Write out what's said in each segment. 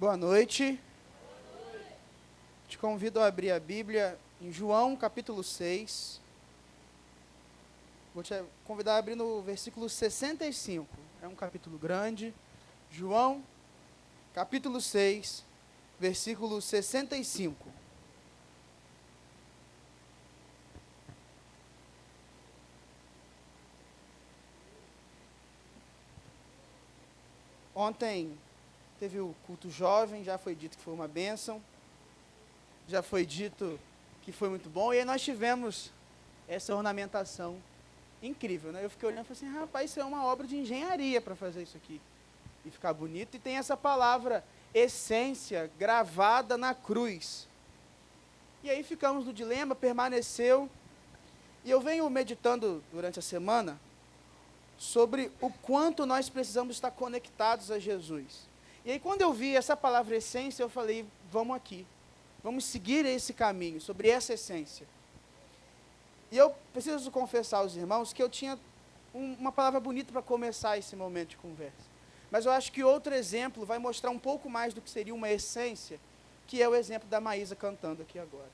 Boa noite. Te convido a abrir a Bíblia em João, capítulo 6. Vou te convidar a abrir no versículo 65. É um capítulo grande. João, capítulo 6, versículo 65. Ontem teve o culto jovem, já foi dito que foi uma bênção, já foi dito que foi muito bom, e aí nós tivemos essa ornamentação incrível, né? Eu fiquei olhando e falei assim, rapaz, isso é uma obra de engenharia para fazer isso aqui, e ficar bonito, e tem essa palavra essência gravada na cruz. E aí ficamos no dilema, permaneceu, e eu venho meditando durante a semana sobre o quanto nós precisamos estar conectados a Jesus. E aí quando eu vi essa palavra essência, eu falei, vamos aqui, vamos seguir esse caminho, sobre essa essência. E eu preciso confessar aos irmãos que eu tinha uma palavra bonita para começar esse momento de conversa. Mas eu acho que outro exemplo vai mostrar um pouco mais do que seria uma essência, que é o exemplo da Maísa cantando aqui agora.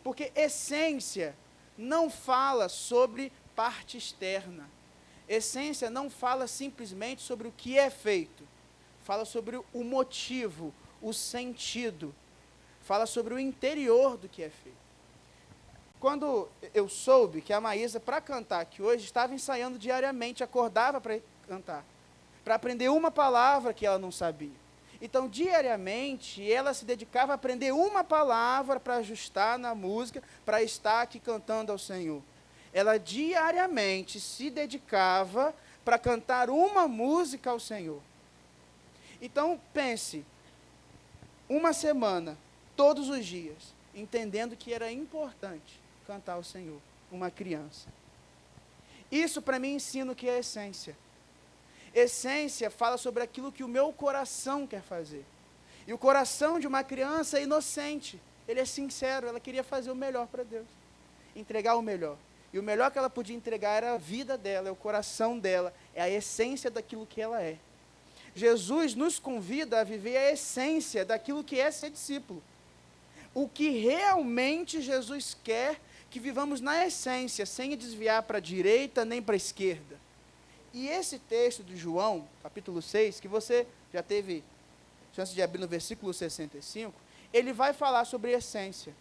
Porque essência não fala sobre parte externa. Essência não fala simplesmente sobre o que é feito. Fala sobre o motivo, o sentido. Fala sobre o interior do que é feito. Quando eu soube que a Maísa, para cantar aqui hoje, estava ensaiando diariamente, acordava para cantar, para aprender uma palavra que ela não sabia. Então, diariamente, ela se dedicava a aprender uma palavra para ajustar na música, para estar aqui cantando ao Senhor. Ela diariamente se dedicava para cantar uma música ao Senhor. Então, pense, uma semana, todos os dias, entendendo que era importante cantar ao Senhor, uma criança. Isso para mim ensina o que é essência. Essência fala sobre aquilo que o meu coração quer fazer. E o coração de uma criança é inocente, ele é sincero, ela queria fazer o melhor para Deus, entregar o melhor. E o melhor que ela podia entregar era a vida dela, é o coração dela, é a essência daquilo que ela é. Jesus nos convida a viver a essência daquilo que é ser discípulo. O que realmente Jesus quer que vivamos na essência, sem desviar para a direita nem para a esquerda. E esse texto de João, capítulo 6, que você já teve chance de abrir no versículo 65, ele vai falar sobre essência.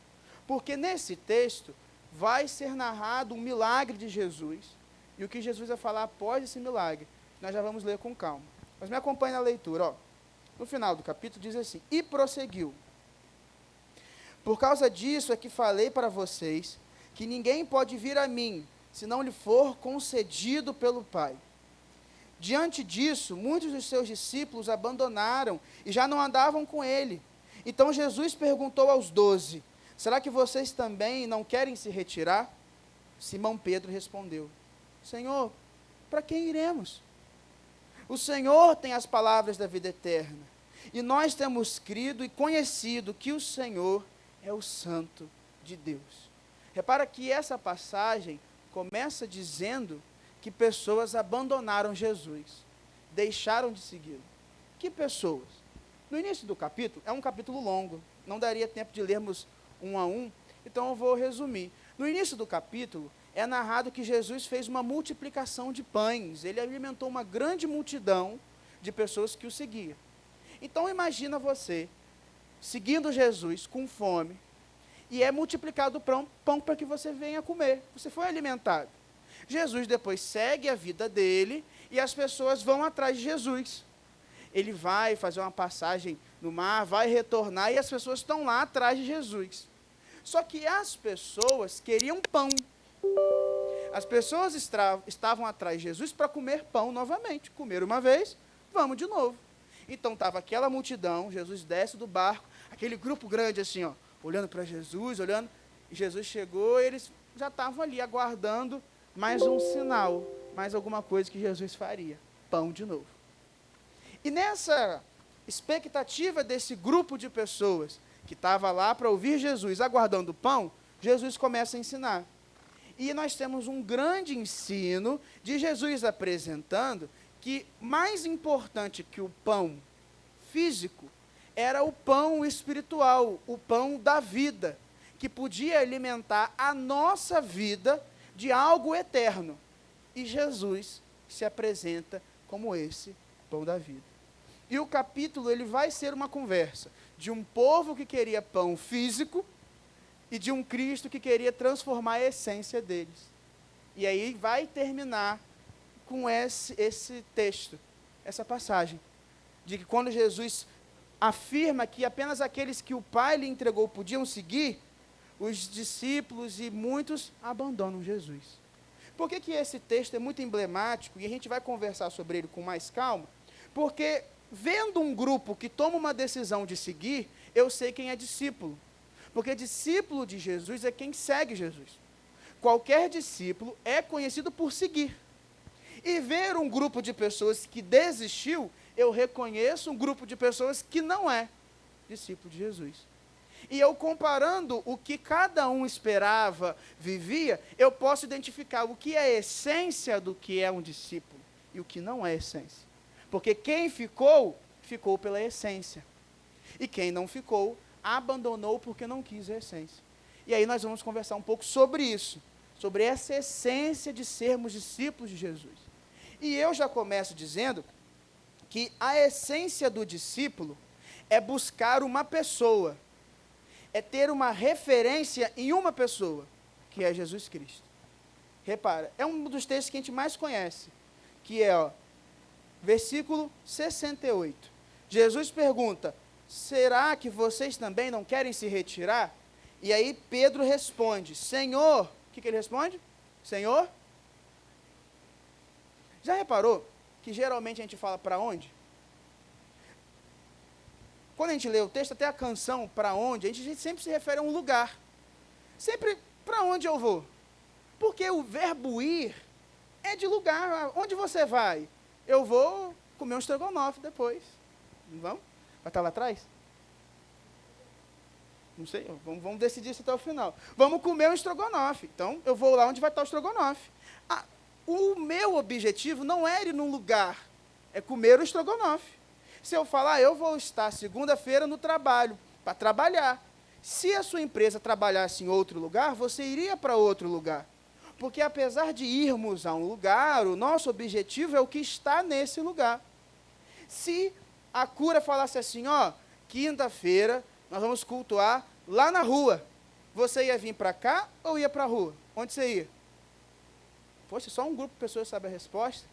Porque nesse texto vai ser narrado um milagre de Jesus, e o que Jesus vai falar após esse milagre, nós já vamos ler com calma. Mas me acompanhe na leitura, ó. No final do capítulo diz assim, e prosseguiu. Por causa disso é que falei para vocês, que ninguém pode vir a mim, se não lhe for concedido pelo Pai. Diante disso, muitos dos seus discípulos abandonaram e já não andavam com ele. Então Jesus perguntou aos 12, será que vocês também não querem se retirar? Simão Pedro respondeu, Senhor, para quem iremos? O Senhor tem as palavras da vida eterna, e nós temos crido e conhecido que o Senhor é o Santo de Deus. Repara que essa passagem começa dizendo que pessoas abandonaram Jesus, deixaram de segui-lo. Que pessoas? No início do capítulo, é um capítulo longo, não daria tempo de lermos um a um, então eu vou resumir. No início do capítulo, é narrado que Jesus fez uma multiplicação de pães, ele alimentou uma grande multidão de pessoas que o seguiam. Então imagina você, seguindo Jesus, com fome, e é multiplicado o pão para que você venha comer, você foi alimentado. Jesus depois segue a vida dele, e as pessoas vão atrás de Jesus. Ele vai fazer uma passagem no mar, vai retornar, e as pessoas estão lá atrás de Jesus. Só que as pessoas queriam pão. As pessoas estavam atrás de Jesus para comer pão novamente. Comer uma vez, vamos de novo. Então estava aquela multidão, Jesus desce do barco, aquele grupo grande assim, ó, olhando para Jesus, olhando, e Jesus chegou, e eles já estavam ali aguardando mais um sinal, mais alguma coisa que Jesus faria. Pão de novo. E nessa expectativa desse grupo de pessoas que estava lá para ouvir Jesus, aguardando o pão, Jesus começa a ensinar. E nós temos um grande ensino de Jesus apresentando que mais importante que o pão físico era o pão espiritual, o pão da vida, que podia alimentar a nossa vida de algo eterno. E Jesus se apresenta como esse pão da vida. E o capítulo ele vai ser uma conversa de um povo que queria pão físico e de um Cristo que queria transformar a essência deles. E aí vai terminar com esse texto, essa passagem, de que quando Jesus afirma que apenas aqueles que o Pai lhe entregou podiam seguir, os discípulos e muitos abandonam Jesus. Por que esse texto é muito emblemático, e a gente vai conversar sobre ele com mais calma? Porque, vendo um grupo que toma uma decisão de seguir, eu sei quem é discípulo. Porque discípulo de Jesus é quem segue Jesus. Qualquer discípulo é conhecido por seguir. E ver um grupo de pessoas que desistiu, eu reconheço um grupo de pessoas que não é discípulo de Jesus. E eu comparando o que cada um esperava, vivia, eu posso identificar o que é a essência do que é um discípulo e o que não é essência. Porque quem ficou, ficou pela essência. E quem não ficou, abandonou porque não quis a essência. E aí nós vamos conversar um pouco sobre isso, sobre essa essência de sermos discípulos de Jesus. E eu já começo dizendo que a essência do discípulo é buscar uma pessoa, é ter uma referência em uma pessoa, que é Jesus Cristo. Repara, é um dos textos que a gente mais conhece, que é, versículo 68. Jesus pergunta, será que vocês também não querem se retirar? E aí Pedro responde, Senhor, o que ele responde? Senhor? Já reparou que geralmente a gente fala para onde? Quando a gente lê o texto, até a canção para onde, a gente sempre se refere a um lugar. Sempre para onde eu vou. Porque o verbo ir é de lugar. Onde você vai? Eu vou comer um estrogonofe depois. Vamos? Vai estar lá atrás? Não sei, vamos decidir isso até o final. Vamos comer um estrogonofe. Então, eu vou lá onde vai estar o estrogonofe. O meu objetivo não é ir num lugar, é comer o estrogonofe. Se eu falar, eu vou estar segunda-feira no trabalho, para trabalhar. Se a sua empresa trabalhasse em outro lugar, você iria para outro lugar. Porque apesar de irmos a um lugar, o nosso objetivo é o que está nesse lugar. Se a cura falasse assim, quinta-feira nós vamos cultuar lá na rua, você ia vir para cá ou ia para a rua? Onde você ia? Poxa, só um grupo de pessoas sabe a resposta.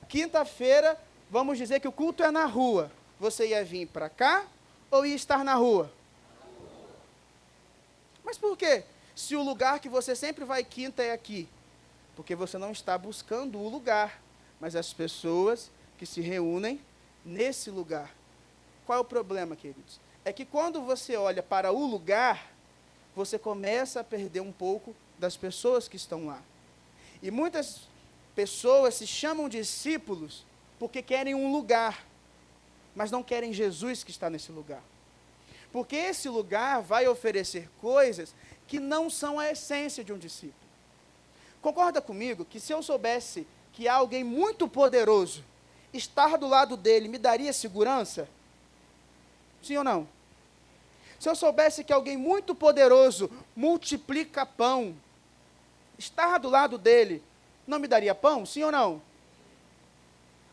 Quinta-feira, vamos dizer que o culto é na rua. Você ia vir para cá ou ia estar na rua? Mas por quê? Se o lugar que você sempre vai quinta é aqui. Porque você não está buscando o lugar, mas as pessoas que se reúnem nesse lugar. Qual é o problema, queridos? É que quando você olha para o lugar, você começa a perder um pouco das pessoas que estão lá. E muitas pessoas se chamam discípulos porque querem um lugar, mas não querem Jesus que está nesse lugar. Porque esse lugar vai oferecer coisas que não são a essência de um discípulo. Concorda comigo que se eu soubesse que há alguém muito poderoso, estar do lado dele me daria segurança? Sim ou não? Se eu soubesse que alguém muito poderoso multiplica pão, estar do lado dele não me daria pão? Sim ou não?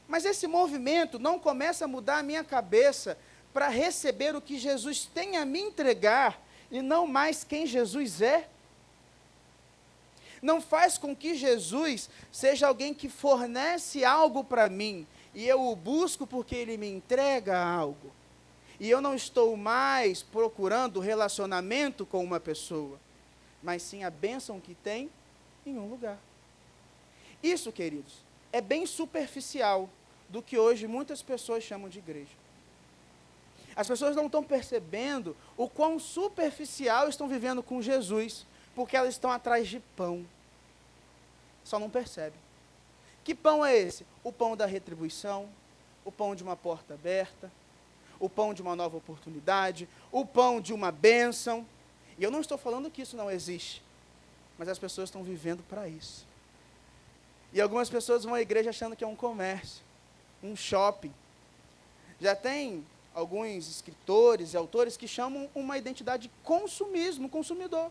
Mas esse movimento não começa a mudar a minha cabeça para receber o que Jesus tem a me entregar e não mais quem Jesus é. Não faz com que Jesus seja alguém que fornece algo para mim e eu o busco porque ele me entrega algo. E eu não estou mais procurando relacionamento com uma pessoa, mas sim a bênção que tem em um lugar. Isso, queridos, é bem superficial do que hoje muitas pessoas chamam de igreja. As pessoas não estão percebendo o quão superficial estão vivendo com Jesus, porque elas estão atrás de pão. Só não percebem. Que pão é esse? O pão da retribuição, o pão de uma porta aberta, o pão de uma nova oportunidade, o pão de uma bênção. E eu não estou falando que isso não existe, mas as pessoas estão vivendo para isso. E algumas pessoas vão à igreja achando que é um comércio, um shopping. Já tem alguns escritores e autores que chamam uma identidade de consumismo, consumidor.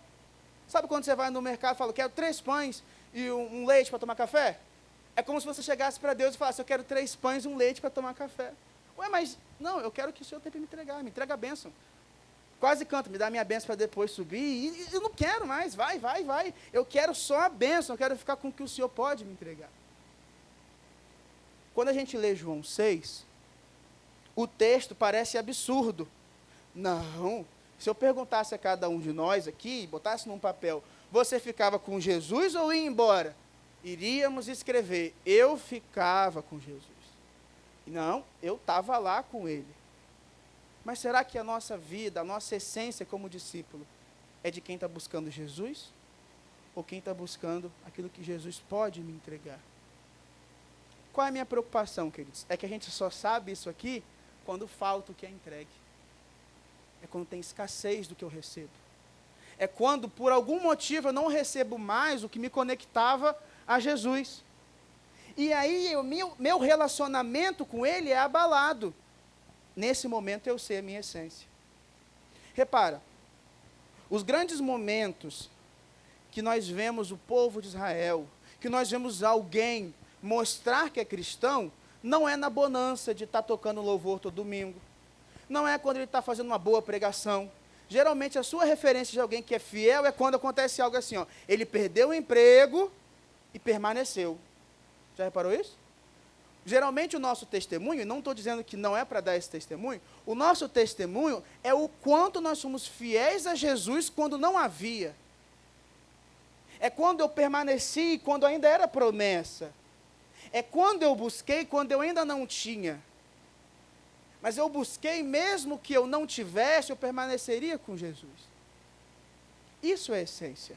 Sabe quando você vai no mercado e fala, quero 3 pães e um leite para tomar café? É como se você chegasse para Deus e falasse, eu quero 3 pães e um leite para tomar café. Ué, mas não, eu quero que o Senhor tenha para me entregar, me entrega a bênção. Quase canto, me dá a minha bênção para depois subir, e eu não quero mais, vai. Eu quero só a bênção, eu quero ficar com o que o Senhor pode me entregar. Quando a gente lê João 6, o texto parece absurdo. Não, se eu perguntasse a cada um de nós aqui, botasse num papel, você ficava com Jesus ou ia embora? Iríamos escrever, eu ficava com Jesus. Não, eu estava lá com ele. Mas será que a nossa vida, a nossa essência como discípulo, é de quem está buscando Jesus? Ou quem está buscando aquilo que Jesus pode me entregar? Qual é a minha preocupação, queridos? É que a gente só sabe isso aqui quando falta o que é entregue. É quando tem escassez do que eu recebo. É quando, por algum motivo, eu não recebo mais o que me conectava a Jesus. E aí, meu relacionamento com Ele é abalado. Nesse momento, eu sei a minha essência. Repara, os grandes momentos que nós vemos o povo de Israel, que nós vemos alguém mostrar que é cristão, não é na bonança de estar tocando louvor todo domingo. Não é quando ele está fazendo uma boa pregação. Geralmente, a sua referência de alguém que é fiel é quando acontece algo assim, ó, ele perdeu o emprego e permaneceu. Já reparou isso? Geralmente o nosso testemunho, e não estou dizendo que não é para dar esse testemunho, o nosso testemunho é o quanto nós somos fiéis a Jesus quando não havia. É quando eu permaneci, quando ainda era promessa. É quando eu busquei, quando eu ainda não tinha. Mas eu busquei, mesmo que eu não tivesse, eu permaneceria com Jesus. Isso é a essência.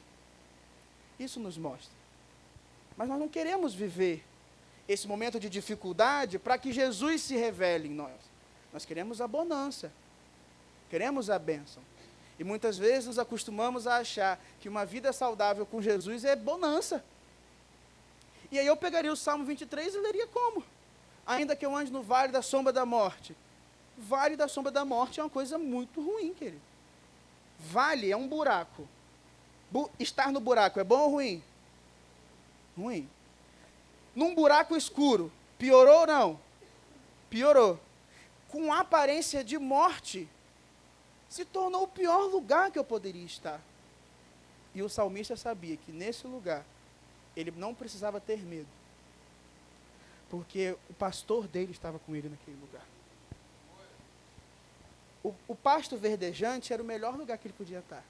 Isso nos mostra. Mas nós não queremos viver esse momento de dificuldade para que Jesus se revele em nós. Nós queremos a bonança. Queremos a bênção. E muitas vezes nos acostumamos a achar que uma vida saudável com Jesus é bonança. E aí eu pegaria o Salmo 23 e leria como? Ainda que eu ande no vale da sombra da morte. Vale da sombra da morte é uma coisa muito ruim, querido. Vale é um buraco. Estar no buraco é bom ou ruim? Ruim. Num buraco escuro, piorou ou não? Piorou. Com aparência de morte, se tornou o pior lugar que eu poderia estar. E o salmista sabia que nesse lugar, ele não precisava ter medo, porque o pastor dele estava com ele naquele lugar. O pasto verdejante era o melhor lugar que ele podia estar.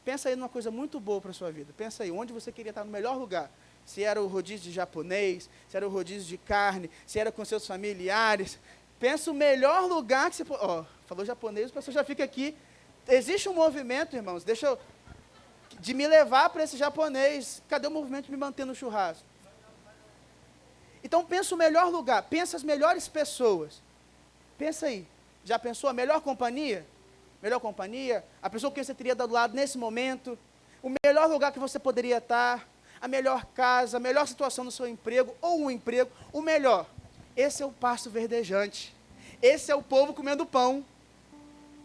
Pensa aí numa coisa muito boa para a sua vida. Pensa aí, onde você queria estar no melhor lugar. Se era o rodízio de japonês, se era o rodízio de carne, se era com seus familiares. Pensa o melhor lugar que você... falou japonês, o pessoal já fica aqui. Existe um movimento, irmãos, de me levar para esse japonês. Cadê o movimento de me manter no churrasco? Então, pensa o melhor lugar, pensa as melhores pessoas. Pensa aí, já pensou a melhor companhia? Melhor companhia, a pessoa que você teria do lado nesse momento, o melhor lugar que você poderia estar, a melhor casa, a melhor situação no seu emprego, ou um emprego, o melhor. Esse é o pasto verdejante. Esse é o povo comendo pão.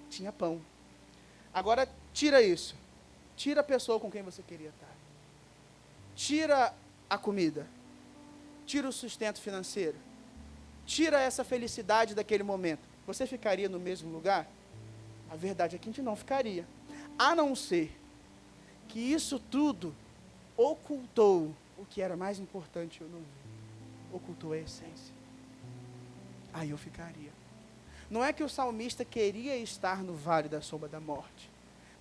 Tinha pão. Agora, tira isso. Tira a pessoa com quem você queria estar. Tira a comida. Tira o sustento financeiro. Tira essa felicidade daquele momento. Você ficaria no mesmo lugar? A verdade é que a gente não ficaria. A não ser que isso tudo ocultou o que era mais importante, eu não vi. Ocultou a essência. Aí eu ficaria. Não é que o salmista queria estar no vale da sombra da morte,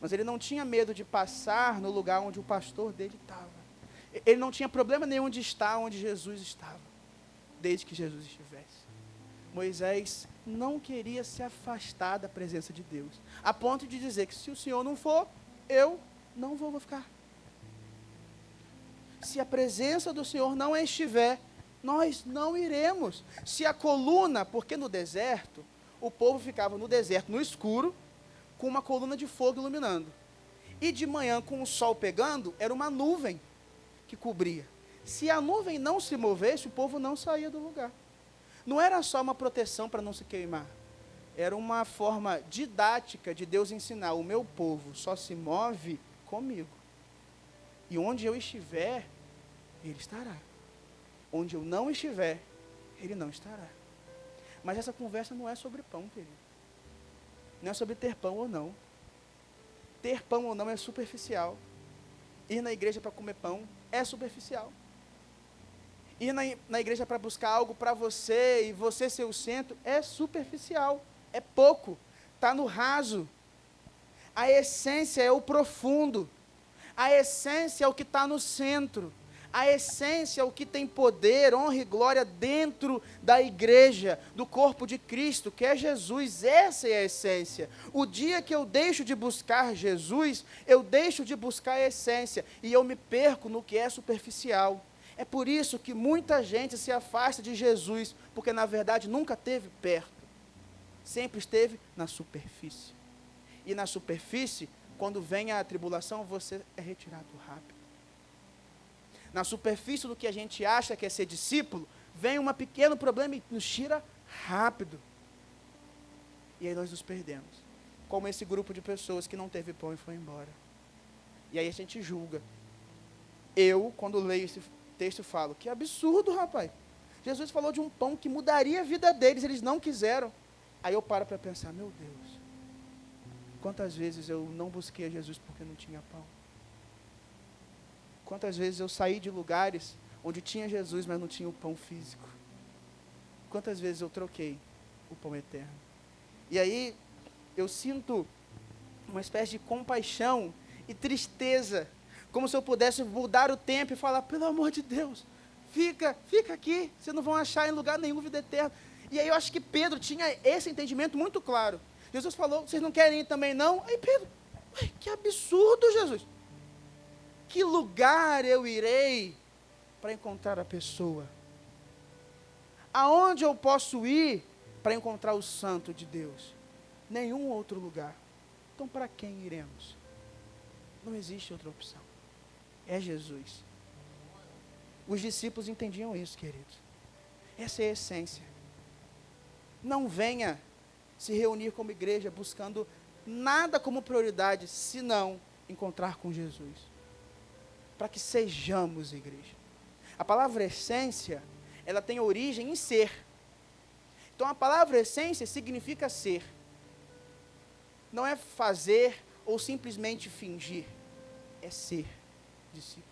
mas ele não tinha medo de passar no lugar onde o pastor dele estava. Ele não tinha problema nenhum de estar onde Jesus estava, desde que Jesus estivesse. Moisés não queria se afastar da presença de Deus, a ponto de dizer que se o Senhor não for, eu não vou ficar. Se a presença do Senhor não estiver, nós não iremos. Se a coluna, porque no deserto, o povo ficava no deserto, no escuro, com uma coluna de fogo iluminando. E de manhã, com o sol pegando, era uma nuvem que cobria. Se a nuvem não se movesse, o povo não saía do lugar. Não era só uma proteção para não se queimar. era uma forma didática de Deus ensinar: o meu povo só se move comigo. E onde eu estiver, ele estará. Onde eu não estiver, ele não estará. Mas essa conversa não é sobre pão, querido. Não é sobre ter pão ou não. Ter pão ou não é superficial. Ir na igreja para comer pão é superficial. Ir na igreja para buscar algo para você e você ser o centro é superficial. É pouco. Está no raso. A essência é o profundo. A essência é o que está no centro. A essência é o que tem poder, honra e glória dentro da igreja, do corpo de Cristo, que é Jesus. Essa é a essência. O dia que eu deixo de buscar Jesus, eu deixo de buscar a essência e eu me perco no que é superficial. É por isso que muita gente se afasta de Jesus, porque na verdade nunca esteve perto. Sempre esteve na superfície. E na superfície, quando vem a tribulação, você é retirado rápido. Na superfície do que a gente acha que é ser discípulo, vem um pequeno problema e nos tira rápido. E aí nós nos perdemos. Como esse grupo de pessoas que não teve pão e foi embora. E aí a gente julga. Eu, quando leio esse texto, falo: que absurdo, rapaz. Jesus falou de um pão que mudaria a vida deles, eles não quiseram. Aí eu paro para pensar: meu Deus, quantas vezes eu não busquei a Jesus porque não tinha pão? Quantas vezes eu saí de lugares onde tinha Jesus, mas não tinha o pão físico? Quantas vezes eu troquei o pão eterno? E aí eu sinto uma espécie de compaixão e tristeza, como se eu pudesse mudar o tempo e falar: pelo amor de Deus, fica aqui, vocês não vão achar em lugar nenhum vida eterna. E aí eu acho que Pedro tinha esse entendimento muito claro. Jesus falou: vocês não querem ir também não? Aí Pedro: que absurdo, Jesus. Que lugar eu irei para encontrar a pessoa? Aonde eu posso ir para encontrar o santo de Deus? Nenhum outro lugar. Então para quem iremos? Não existe outra opção. É Jesus. Os discípulos entendiam isso, queridos. Essa é a essência. Não venha se reunir como igreja buscando nada como prioridade, senão encontrar com Jesus. Para que sejamos igreja. A palavra essência, ela tem origem em ser. Então a palavra essência significa ser. Não é fazer ou simplesmente fingir. É ser discípulo.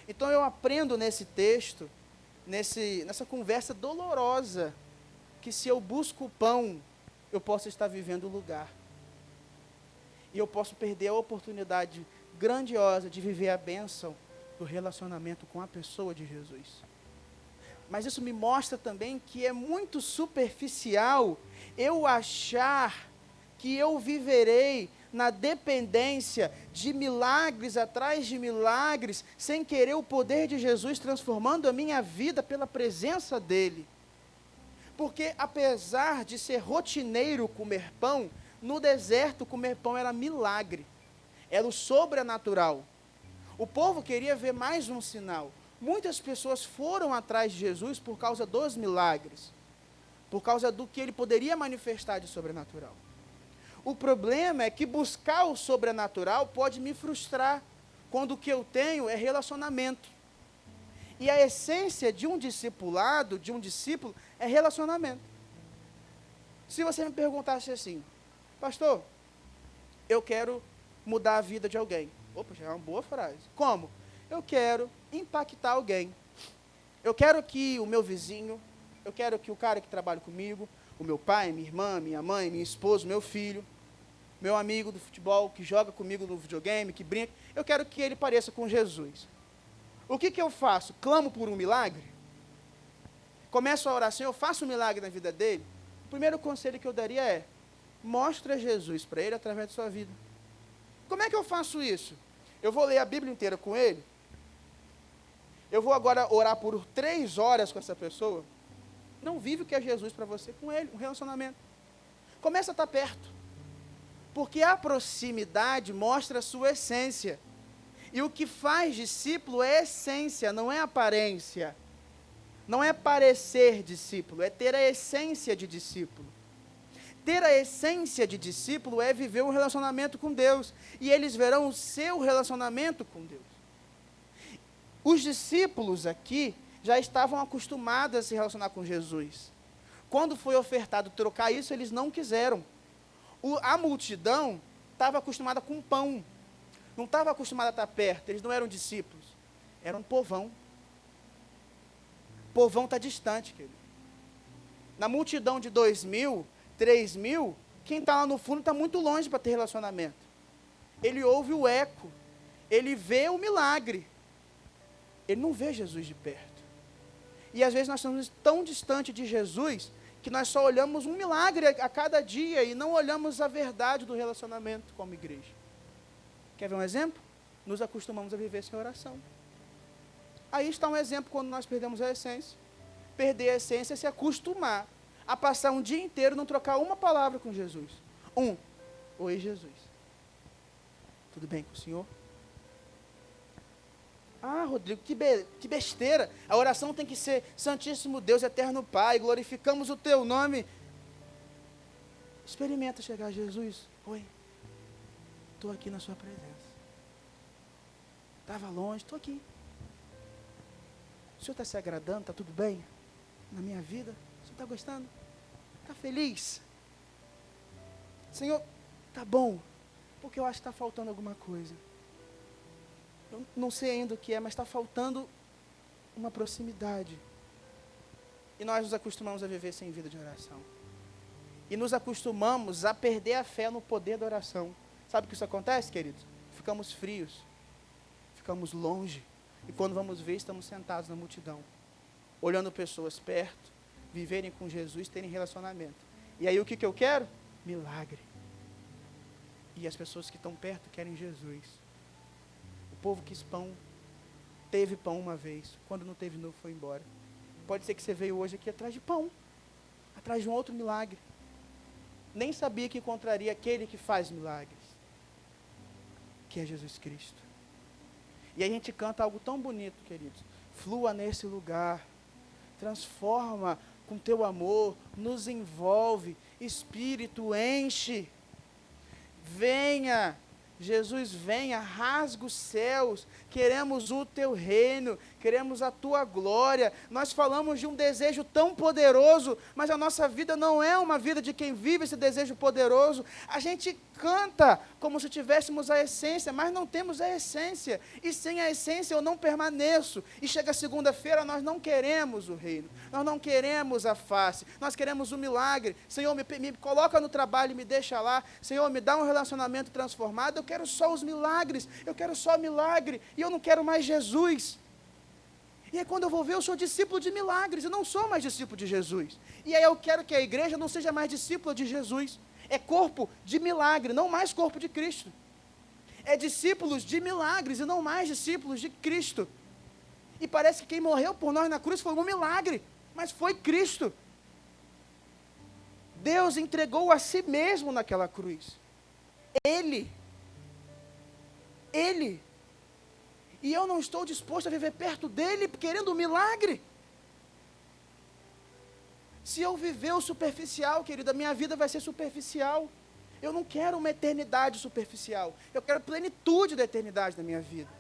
Então eu aprendo nesse texto, nessa conversa dolorosa, que se eu busco o pão, eu posso estar vivendo o lugar. E eu posso perder a oportunidade grandiosa de viver a bênção do relacionamento com a pessoa de Jesus. Mas isso me mostra também que é muito superficial eu achar que eu viverei na dependência de milagres atrás de milagres, sem querer o poder de Jesus transformando a minha vida pela presença dEle. Porque apesar de ser rotineiro comer pão, no deserto comer pão era milagre. Era o sobrenatural. O povo queria ver mais um sinal. Muitas pessoas foram atrás de Jesus por causa dos milagres, por causa do que ele poderia manifestar de sobrenatural. O problema é que buscar o sobrenatural pode me frustrar, quando o que eu tenho é relacionamento. E a essência de um discipulado, de um discípulo, é relacionamento. Se você me perguntasse assim: pastor, eu quero mudar a vida de alguém. Opa, já é uma boa frase. Como? Eu quero impactar alguém. Eu quero que o meu vizinho, eu quero que o cara que trabalha comigo, o meu pai, minha irmã, minha mãe, minha esposa, meu filho, meu amigo do futebol, que joga comigo no videogame, que brinca, eu quero que ele pareça com Jesus. O que eu faço? Clamo por um milagre? Começo a orar: Senhor, eu faço um milagre na vida dele? O primeiro conselho que eu daria é: mostra Jesus para ele através da sua vida. Como é que eu faço isso? Eu vou ler a Bíblia inteira com ele? Eu vou agora orar por 3 horas com essa pessoa? Não vive o que é Jesus para você com ele, um relacionamento. Começa a estar perto. Porque a proximidade mostra a sua essência. E o que faz discípulo é essência, não é aparência. Não é parecer discípulo, é ter a essência de discípulo. Ter a essência de discípulo é viver um relacionamento com Deus. E eles verão o seu relacionamento com Deus. Os discípulos aqui já estavam acostumados a se relacionar com Jesus. Quando foi ofertado trocar isso, eles não quiseram. A multidão estava acostumada com pão. Não estava acostumada a estar perto. Eles não eram discípulos. Eram um povão. O povão está distante, querido. Na multidão de 2.000, 3.000, quem está lá no fundo está muito longe para ter relacionamento. Ele ouve o eco. Ele vê o milagre. Ele não vê Jesus de perto. E às vezes nós estamos tão distantes de Jesus que nós só olhamos um milagre a cada dia e não olhamos a verdade do relacionamento como igreja. Quer ver um exemplo? Nos acostumamos a viver sem oração. Aí está um exemplo quando nós perdemos a essência. Perder a essência é se acostumar a passar um dia inteiro e não trocar uma palavra com Jesus. Oi, Jesus. Tudo bem com o senhor? Ah, Rodrigo, que besteira. A oração tem que ser: Santíssimo Deus, Eterno Pai, glorificamos o teu nome. Experimenta chegar a Jesus. Oi, estou aqui na sua presença. Estava longe, estou aqui. O senhor está se agradando? Está tudo bem na minha vida? O senhor está gostando? Está feliz? Senhor, está bom, porque eu acho que está faltando alguma coisa. Eu não sei ainda o que é, mas está faltando uma proximidade. E nós nos acostumamos a viver sem vida de oração. E nos acostumamos a perder a fé no poder da oração. Sabe o que isso acontece, queridos? Ficamos frios. Ficamos longe. E quando vamos ver, estamos sentados na multidão. Olhando pessoas perto, viverem com Jesus, terem relacionamento. E aí o que eu quero? Milagre. E as pessoas que estão perto querem Jesus. O povo quis pão, teve pão uma vez, quando não teve novo foi embora. Pode ser que você veio hoje aqui atrás de pão, atrás de um outro milagre. Nem sabia que encontraria aquele que faz milagres, que é Jesus Cristo. E a gente canta algo tão bonito, queridos. Flua nesse lugar, transforma com teu amor, nos envolve, Espírito enche. Venha, Jesus, venha, rasga os céus, queremos o teu reino, queremos a tua glória. Nós falamos de um desejo tão poderoso, mas a nossa vida não é uma vida de quem vive esse desejo poderoso. A gente canta como se tivéssemos a essência, mas não temos a essência, e sem a essência eu não permaneço. E chega segunda-feira, nós não queremos o reino, nós não queremos a face, nós queremos o milagre. Senhor, me coloca no trabalho e me deixa lá. Senhor, me dá um relacionamento transformado. Eu quero só os milagres, eu quero só milagre, e eu não quero mais Jesus. E aí quando eu vou ver, eu sou discípulo de milagres, eu não sou mais discípulo de Jesus. E aí eu quero que a igreja não seja mais discípula de Jesus. É corpo de milagre, não mais corpo de Cristo. É discípulos de milagres e não mais discípulos de Cristo. E parece que quem morreu por nós na cruz foi um milagre, mas foi Cristo. Deus entregou a si mesmo naquela cruz. Ele. E eu não estou disposto a viver perto dele querendo um milagre. Se eu viver o superficial, querido, a minha vida vai ser superficial. Eu não quero uma eternidade superficial. Eu quero plenitude da eternidade na minha vida.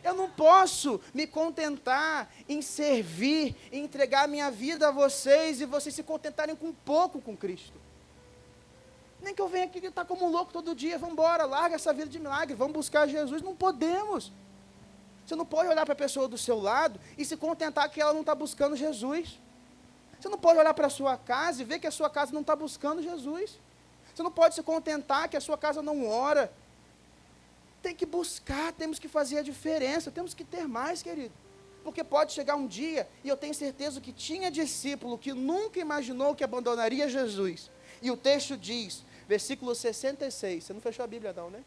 Eu não posso me contentar em servir, em entregar a minha vida a vocês e vocês se contentarem com pouco com Cristo. Nem que eu venha aqui gritar como um louco todo dia: vamos embora, larga essa vida de milagre, vamos buscar Jesus. Não podemos. Você não pode olhar para a pessoa do seu lado e se contentar que ela não está buscando Jesus. Você não pode olhar para a sua casa e ver que a sua casa não está buscando Jesus. Você não pode se contentar que a sua casa não ora. Tem que buscar, temos que fazer a diferença, temos que ter mais, querido. Porque pode chegar um dia, e eu tenho certeza que tinha discípulo que nunca imaginou que abandonaria Jesus. E o texto diz, versículo 66, você não fechou a Bíblia não, né?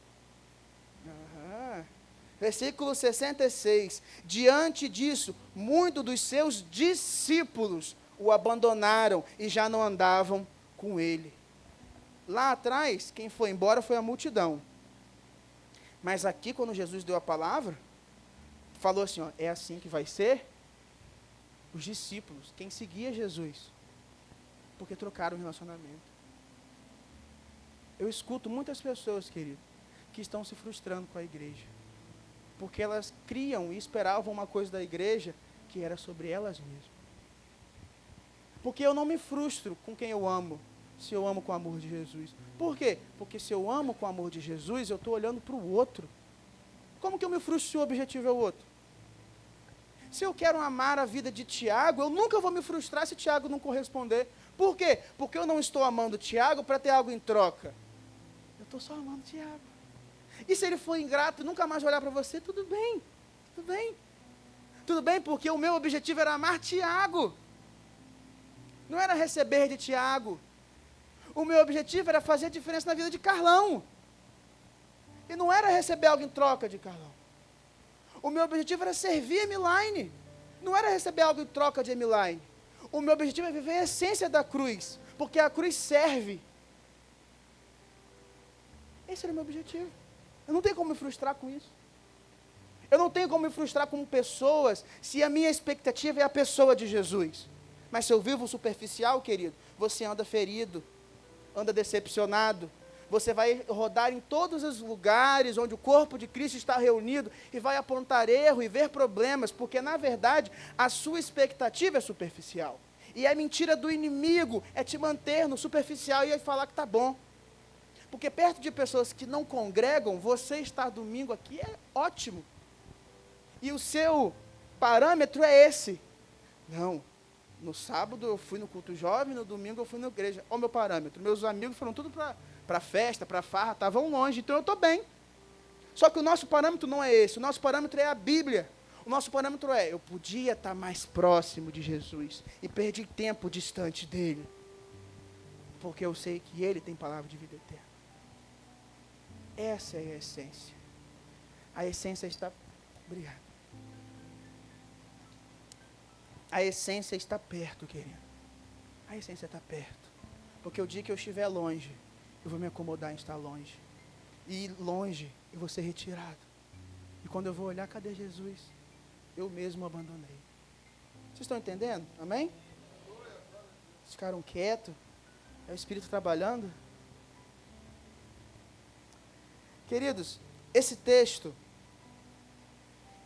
Versículo 66, diante disso, muitos dos seus discípulos o abandonaram e já não andavam com ele. Lá atrás, quem foi embora foi a multidão. Mas aqui, quando Jesus deu a palavra, falou assim, ó, é assim que vai ser os discípulos, quem seguia Jesus, porque trocaram o relacionamento. Eu escuto muitas pessoas, querido, que estão se frustrando com a igreja. Porque elas criam e esperavam uma coisa da igreja que era sobre elas mesmas. Porque eu não me frustro com quem eu amo, se eu amo com o amor de Jesus. Por quê? Porque se eu amo com o amor de Jesus, eu estou olhando para o outro. Como que eu me frustro se o objetivo é o outro? Se eu quero amar a vida de Tiago, eu nunca vou me frustrar se Tiago não corresponder. Por quê? Porque eu não estou amando Tiago para ter algo em troca. Eu estou só amando Tiago. E se ele for ingrato e nunca mais olhar para você, tudo bem. Tudo bem. Tudo bem, porque o meu objetivo era amar Tiago. Não era receber de Tiago. O meu objetivo era fazer a diferença na vida de Carlão. E não era receber algo em troca de Carlão. O meu objetivo era servir a Emiline. Não era receber algo em troca de Emiline. O meu objetivo é viver a essência da cruz. Porque a cruz serve. Esse era o meu objetivo. Eu não tenho como me frustrar com isso. Eu não tenho como me frustrar com pessoas se a minha expectativa é a pessoa de Jesus. Mas se eu vivo superficial, querido, você anda ferido, anda decepcionado. Você vai rodar em todos os lugares onde o corpo de Cristo está reunido e vai apontar erro e ver problemas, porque, na verdade, a sua expectativa é superficial. E a mentira do inimigo é te manter no superficial e falar que está bom. Porque perto de pessoas que não congregam, você estar domingo aqui é ótimo. E o seu parâmetro é esse. Não, no sábado eu fui no culto jovem, no domingo eu fui na igreja. Olha o meu parâmetro. Meus amigos foram tudo para festa, para farra, estavam longe, então eu estou bem. Só que o nosso parâmetro não é esse, o nosso parâmetro é a Bíblia. O nosso parâmetro é, eu podia estar mais próximo de Jesus e perdi tempo distante dele, porque eu sei que ele tem palavra de vida eterna. Essa é a essência. A essência está... Obrigado. A essência está perto, querido. A essência está perto. Porque o dia que eu estiver longe, eu vou me acomodar em estar longe. E longe, eu vou ser retirado. E quando eu vou olhar, cadê Jesus? Eu mesmo abandonei. Vocês estão entendendo? Amém? Vocês ficaram quietos? É o Espírito trabalhando? Queridos, esse texto,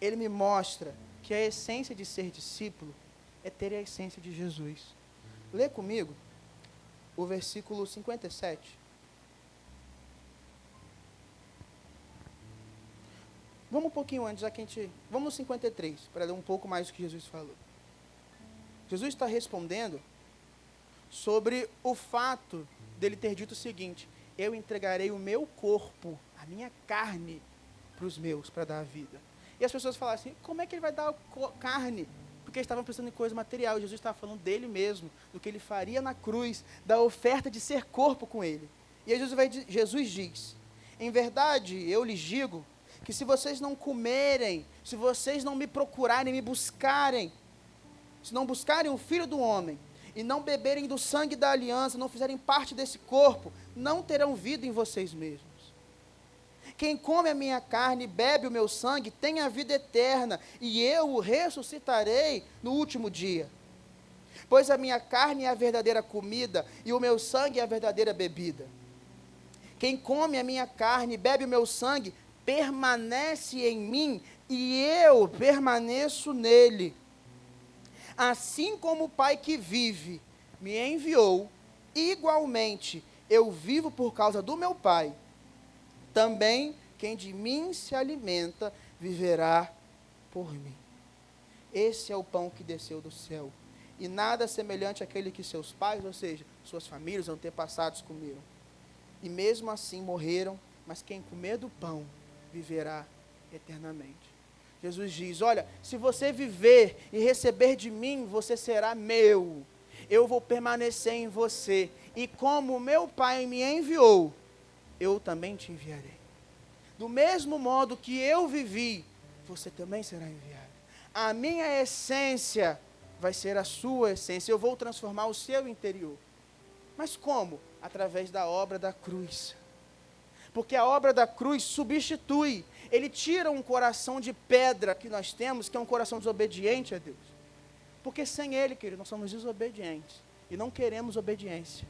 ele me mostra que a essência de ser discípulo é ter a essência de Jesus. Lê comigo o versículo 57. Vamos um pouquinho antes, já que a gente... Vamos no 53, para ler um pouco mais do que Jesus falou. Jesus está respondendo sobre o fato dele ter dito o seguinte: eu entregarei o meu corpo, a minha carne, para os meus, para dar a vida. E as pessoas falam assim, como é que ele vai dar carne? Porque eles estavam pensando em coisa material. Jesus estava falando dele mesmo, do que ele faria na cruz, da oferta de ser corpo com ele. E aí Jesus diz, em verdade, eu lhes digo, que se vocês não comerem, se vocês não me procurarem, me buscarem, se não buscarem o Filho do Homem, e não beberem do sangue da aliança, não fizerem parte desse corpo, não terão vida em vocês mesmos. Quem come a minha carne e bebe o meu sangue, tem a vida eterna, e eu o ressuscitarei no último dia. Pois a minha carne é a verdadeira comida, e o meu sangue é a verdadeira bebida. Quem come a minha carne e bebe o meu sangue, permanece em mim, e eu permaneço nele. Assim como o Pai que vive me enviou, igualmente eu vivo por causa do meu Pai. Também quem de mim se alimenta viverá por mim. Esse é o pão que desceu do céu. E nada semelhante àquele que seus pais, ou seja, suas famílias, antepassados comeram. E mesmo assim morreram, mas quem comer do pão viverá eternamente. Jesus diz, olha, se você viver e receber de mim, você será meu. Eu vou permanecer em você. E como o meu Pai me enviou, eu também te enviarei. Do mesmo modo que eu vivi, você também será enviado. A minha essência vai ser a sua essência. Eu vou transformar o seu interior. Mas como? Através da obra da cruz. Porque a obra da cruz substitui. Ele tira um coração de pedra que nós temos, que é um coração desobediente a Deus. Porque sem ele, querido, nós somos desobedientes. E não queremos obediência.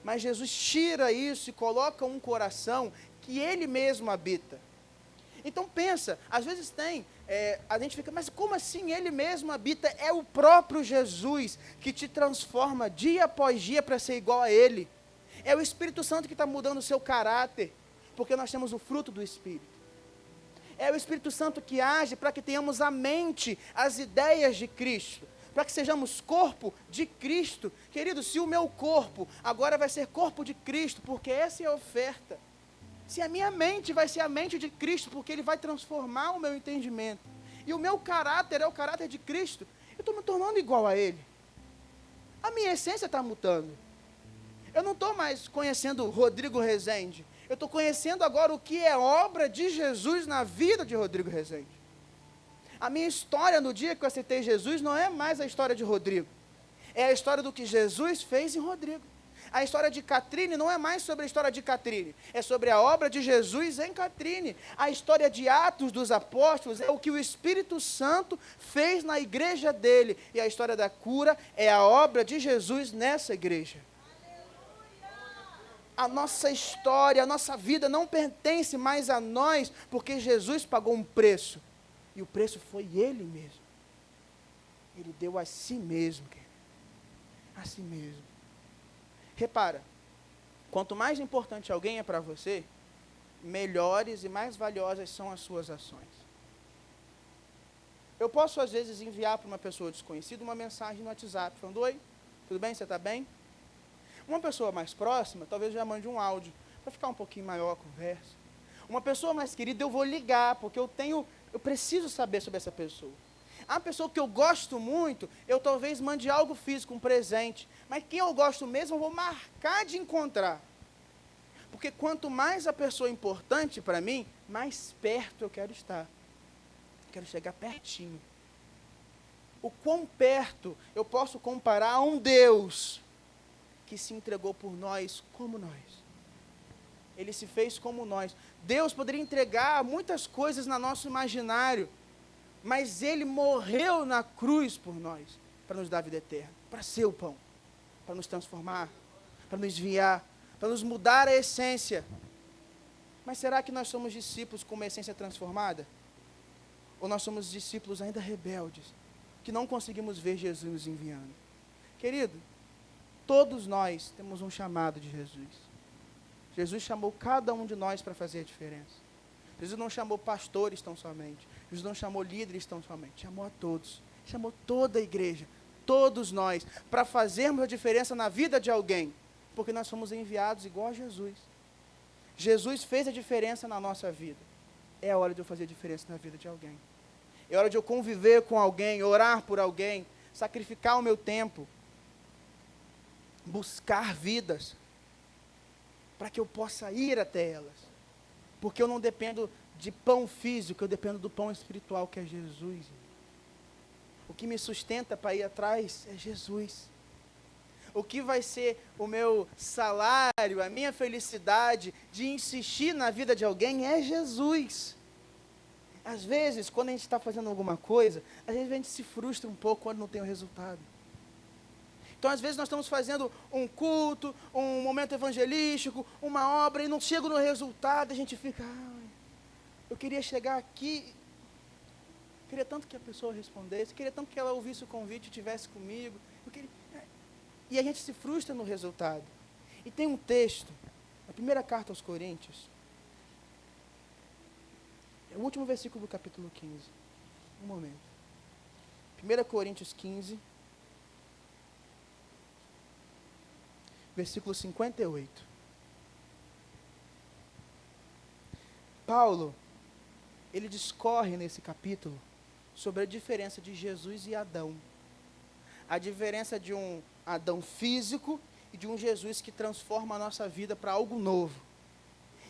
Mas Jesus tira isso e coloca um coração que ele mesmo habita. Então pensa, às vezes a gente fica, mas como assim ele mesmo habita? É o próprio Jesus que te transforma dia após dia para ser igual a ele. É o Espírito Santo que está mudando o seu caráter, porque nós temos o fruto do Espírito. É o Espírito Santo que age para que tenhamos a mente, as ideias de Cristo, para que sejamos corpo de Cristo. Querido, se o meu corpo agora vai ser corpo de Cristo, porque essa é a oferta. Se a minha mente vai ser a mente de Cristo, porque Ele vai transformar o meu entendimento. E o meu caráter é o caráter de Cristo, eu estou me tornando igual a Ele. A minha essência está mudando. Eu não estou mais conhecendo Rodrigo Rezende. Eu estou conhecendo agora o que é obra de Jesus na vida de Rodrigo Rezende. A minha história no dia que eu aceitei Jesus não é mais a história de Rodrigo. É a história do que Jesus fez em Rodrigo. A história de Catrine não é mais sobre a história de Catrine. É sobre a obra de Jesus em Catrine. A história de Atos dos Apóstolos é o que o Espírito Santo fez na igreja dele. E a história da cura é a obra de Jesus nessa igreja. A nossa história, a nossa vida não pertence mais a nós, porque Jesus pagou um preço. E o preço foi Ele mesmo. Ele deu a si mesmo, querido. A si mesmo. Repara, quanto mais importante alguém é para você, melhores e mais valiosas são as suas ações. Eu posso, às vezes, enviar para uma pessoa desconhecida uma mensagem no WhatsApp, falando, oi, tudo bem, você está bem? Uma pessoa mais próxima, talvez já mande um áudio, para ficar um pouquinho maior a conversa. Uma pessoa mais querida, eu vou ligar, porque eu preciso saber sobre essa pessoa. A pessoa que eu gosto muito, eu talvez mande algo físico, um presente. Mas quem eu gosto mesmo, eu vou marcar de encontrar. Porque quanto mais a pessoa é importante para mim, mais perto eu quero estar. Eu quero chegar pertinho. O quão perto eu posso comparar a um Deus que se entregou por nós como nós. Ele se fez como nós. Deus poderia entregar muitas coisas no nosso imaginário, mas Ele morreu na cruz por nós, para nos dar a vida eterna, para ser o pão, para nos transformar, para nos enviar, para nos mudar a essência. Mas será que nós somos discípulos com uma essência transformada? Ou nós somos discípulos ainda rebeldes, que não conseguimos ver Jesus nos enviando? Querido, todos nós temos um chamado de Jesus. Jesus chamou cada um de nós para fazer a diferença. Jesus não chamou pastores tão somente. Jesus não chamou líderes tão somente. Chamou a todos. Chamou toda a igreja, todos nós, para fazermos a diferença na vida de alguém. Porque nós somos enviados igual a Jesus. Jesus fez a diferença na nossa vida. É a hora de eu fazer a diferença na vida de alguém. É hora de eu conviver com alguém, orar por alguém, sacrificar o meu tempo, buscar vidas, para que eu possa ir até elas. Porque eu não dependo de pão físico, eu dependo do pão espiritual, que é Jesus. O que me sustenta para ir atrás é Jesus. O que vai ser o meu salário, a minha felicidade de insistir na vida de alguém é Jesus. Às vezes, quando a gente está fazendo alguma coisa, às vezes a gente se frustra um pouco quando não tem o resultado. Então, às vezes, nós estamos fazendo um culto, um momento evangelístico, uma obra, e não chega no resultado, a gente fica, eu queria chegar aqui, queria tanto que a pessoa respondesse, queria tanto que ela ouvisse o convite e estivesse comigo, e a gente se frustra no resultado. E tem um texto, a primeira carta aos Coríntios, é o último versículo do capítulo 15, um momento, 1 Coríntios 15, versículo 58. Paulo, ele discorre nesse capítulo sobre a diferença de Jesus e Adão. A diferença de um Adão físico e de um Jesus que transforma a nossa vida para algo novo.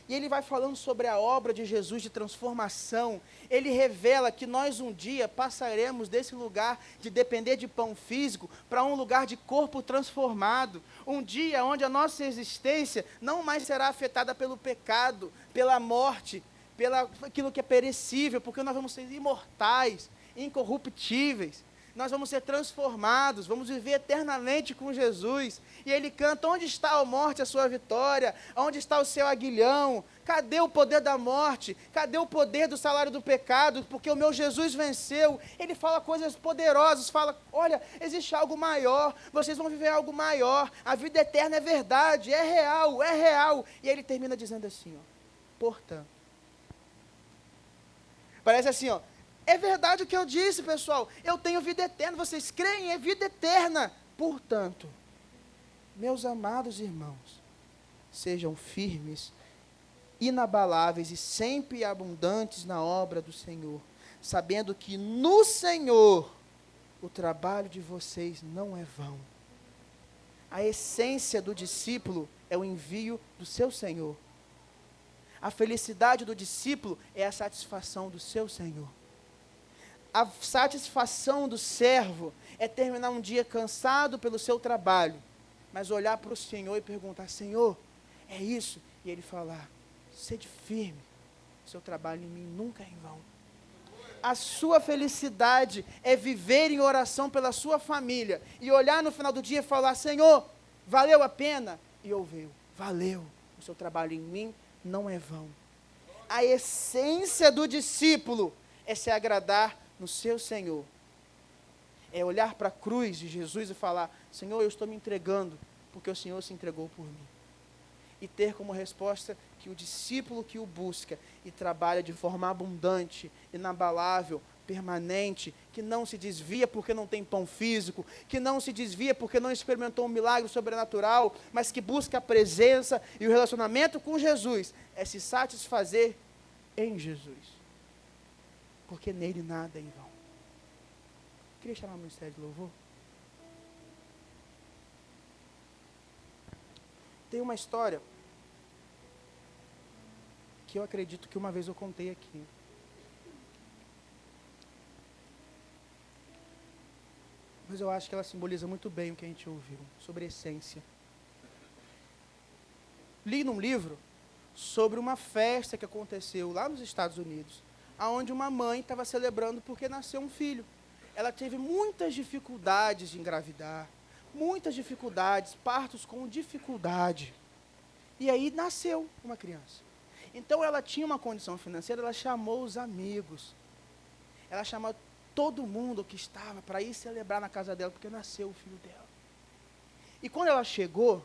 E ele vai falando sobre a obra de Jesus de transformação. Ele revela que nós um dia passaremos desse lugar de depender de pão físico para um lugar de corpo transformado. Um dia onde a nossa existência não mais será afetada pelo pecado, pela morte, pelo aquilo que é perecível, porque nós vamos ser imortais, incorruptíveis. nós vamos ser transformados, vamos viver eternamente com Jesus. E ele canta: onde está, ó morte, a sua vitória? Onde está o seu aguilhão? Cadê o poder da morte? Cadê o poder do salário do pecado? Porque o meu Jesus venceu. Ele fala coisas poderosas, fala: olha, existe algo maior, vocês vão viver algo maior, a vida eterna é verdade, é real, é real. E ele termina dizendo assim, ó: portanto, parece assim, ó: é verdade o que eu disse, pessoal, eu tenho vida eterna, vocês creem? É vida eterna. Portanto, meus amados irmãos, sejam firmes, inabaláveis e sempre abundantes na obra do Senhor, sabendo que no Senhor o trabalho de vocês não é vão. A essência do discípulo é o envio do seu Senhor. A felicidade do discípulo é a satisfação do seu Senhor. A satisfação do servo é terminar um dia cansado pelo seu trabalho, mas olhar para o Senhor e perguntar: Senhor, é isso? E ele falar: sede firme, seu trabalho em mim nunca é em vão. A sua felicidade é viver em oração pela sua família e olhar no final do dia e falar: Senhor, valeu a pena? E ouvir: valeu, o seu trabalho em mim não é vão. A essência do discípulo é se agradar no seu Senhor. É olhar para a cruz de Jesus e falar: Senhor, eu estou me entregando, porque o Senhor se entregou por mim. E ter como resposta que o discípulo que o busca e trabalha de forma abundante, inabalável, permanente, que não se desvia porque não tem pão físico, que não se desvia porque não experimentou um milagre sobrenatural, mas que busca a presença e o relacionamento com Jesus, é se satisfazer em Jesus, porque nele nada é em vão. Queria chamar o ministério de louvor. Tem uma história que eu acredito que uma vez eu contei aqui. Mas eu acho que ela simboliza muito bem o que a gente ouviu, sobre essência. Li num livro sobre uma festa que aconteceu lá nos Estados Unidos, onde uma mãe estava celebrando porque nasceu um filho. Ela teve muitas dificuldades de engravidar, muitas dificuldades, partos com dificuldade. E aí nasceu uma criança. Então ela tinha uma condição financeira, ela chamou os amigos, ela chamou todo mundo que estava para ir celebrar na casa dela, porque nasceu o filho dela. E quando ela chegou,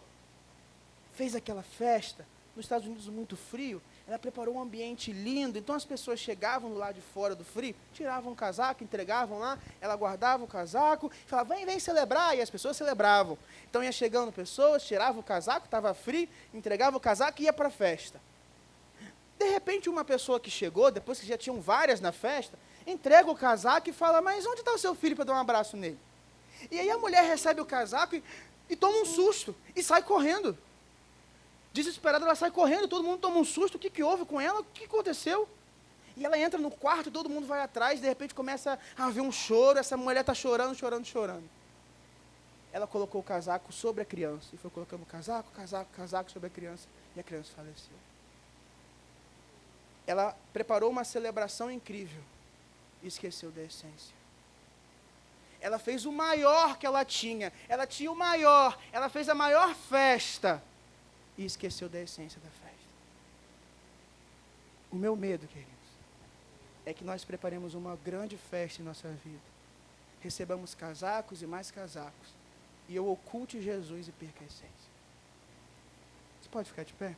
fez aquela festa, nos Estados Unidos muito frio, ela preparou um ambiente lindo, então as pessoas chegavam do lado de fora do frio, tiravam o casaco, entregavam lá, ela guardava o casaco, falava: vem celebrar, e as pessoas celebravam. Então ia chegando pessoas, tirava o casaco, estava frio, entregava o casaco e ia para a festa. De repente uma pessoa que chegou, depois que já tinham várias na festa, entrega o casaco e fala: mas onde está o seu filho para dar um abraço nele? E aí a mulher recebe o casaco e toma um susto, e sai correndo. Desesperada, ela sai correndo, todo mundo toma um susto: o que houve com ela? O que aconteceu? E ela entra no quarto, todo mundo vai atrás, de repente começa a haver um choro, essa mulher está chorando, chorando, chorando. Ela colocou o casaco sobre a criança, e foi colocando casaco sobre a criança, e a criança faleceu. Ela preparou uma celebração incrível, e esqueceu da essência. Ela fez o maior que ela tinha o maior, ela fez a maior festa, e esqueceu da essência da festa. O meu medo, queridos, é que nós preparemos uma grande festa em nossa vida, recebamos casacos e mais casacos, e eu oculte Jesus e perca a essência. Você pode ficar de pé?